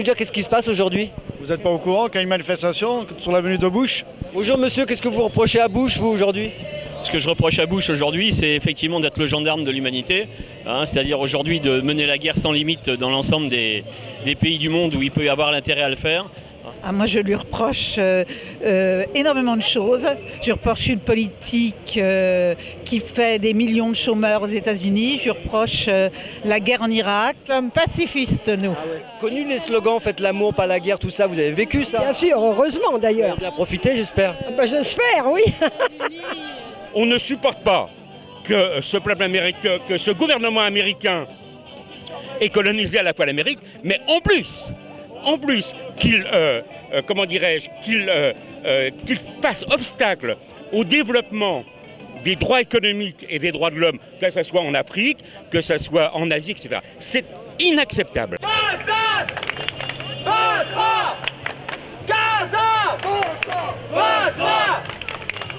dire qu'est-ce qui se passe aujourd'hui? Vous n'êtes pas au courant qu'il y a une manifestation sur l'avenue de Bush? Bonjour monsieur, qu'est-ce que vous reprochez à Bush, vous, aujourd'hui? Ce que je reproche à Bush aujourd'hui, c'est effectivement d'être le gendarme de l'humanité, c'est-à-dire aujourd'hui de mener la guerre sans limite dans l'ensemble des pays du monde où il peut y avoir l'intérêt à le faire. Moi, je lui reproche énormément de choses. Je reproche une politique qui fait des millions de chômeurs aux États-Unis. Je lui reproche la guerre en Irak. Nous sommes pacifistes, nous. Connu les slogans, faites l'amour, pas la guerre, tout ça, vous avez vécu ça? Bien sûr, heureusement Vous d'ailleurs. avez bien profité, j'espère. J'espère, oui. On ne supporte pas que ce peuple américain, que ce gouvernement américain ait colonisé à la fois l'Amérique, mais en plus qu'il fasse obstacle au développement des droits économiques et des droits de l'homme, que ce soit en Afrique, que ce soit en Asie, etc. C'est inacceptable.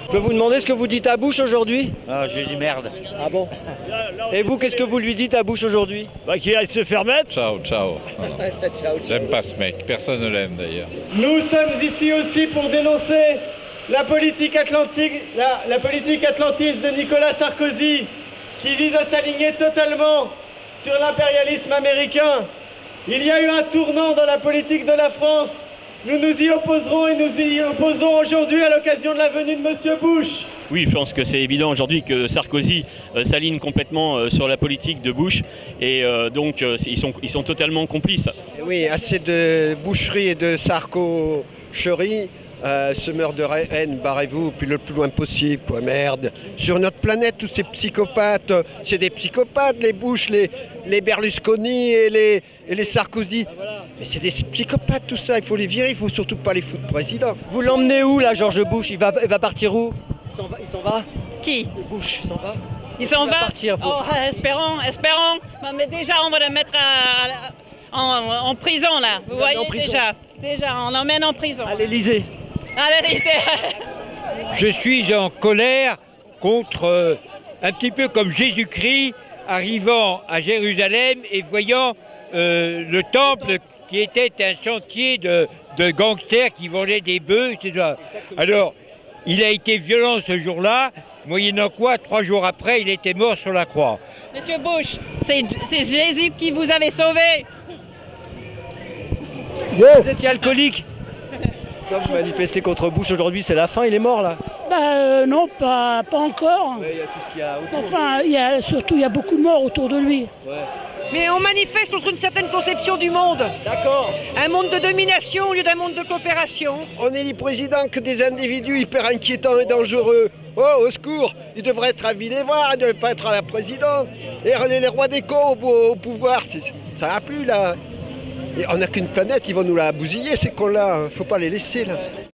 Je peux vous demander ce que vous dites à Bush aujourd'hui? Ah, j'ai dit merde. Ah bon? Et vous, qu'est-ce que vous lui dites à Bush aujourd'hui? Qu'il aille se faire mettre. Ciao, ciao. J'aime pas ce mec, personne ne l'aime d'ailleurs. Nous sommes ici aussi pour dénoncer la politique atlantiste de Nicolas Sarkozy qui vise à s'aligner totalement sur l'impérialisme américain. Il y a eu un tournant dans la politique de la France. Nous nous y opposerons et nous y opposons aujourd'hui à l'occasion de la venue de M. Bush. Oui, je pense que c'est évident aujourd'hui que Sarkozy s'aligne complètement sur la politique de Bush et donc ils sont totalement complices. Oui, assez de boucherie et de sarcocherie. Semeur de haine, barrez-vous, puis le plus loin possible, point merde. Sur notre planète, tous ces psychopathes, c'est des psychopathes, les Bush, les Berlusconi et les Sarkozy. Mais c'est des psychopathes tout ça, il faut les virer, il faut surtout pas les foutre président. Vous l'emmenez où là, George Bush? Il va partir où? Il s'en va? Qui? Bush, il s'en va? Il s'en va partir, espérons. Mais déjà, on va le mettre en prison, là. Vous voyez, déjà, on l'emmène en prison. À l'Élysée. À l'Élysée. Je suis en colère contre, un petit peu comme Jésus-Christ, arrivant à Jérusalem et voyant le temple qui était un chantier de gangsters qui vendaient des bœufs, etc. Alors, il a été violent ce jour-là, moyennant quoi, 3 jours après, il était mort sur la croix. Monsieur Bush, c'est Jésus qui vous avait sauvé. Vous étiez alcoolique? Quand vous manifestez contre Bush aujourd'hui, c'est la fin, il est mort là? Non, pas encore. Il y a tout ce qu'il y a autour. Enfin, il y a beaucoup de morts autour de lui. Ouais. Mais on manifeste contre une certaine conception du monde. D'accord. Un monde de domination au lieu d'un monde de coopération. On élit président que des individus hyper inquiétants et dangereux. Oh, au secours, il devrait être à Villévoire, il ne devrait pas être à la présidente. Et les rois des cons au pouvoir, ça va plus là. Et on n'a qu'une planète, ils vont nous la bousiller ces cons-là, faut pas les laisser là.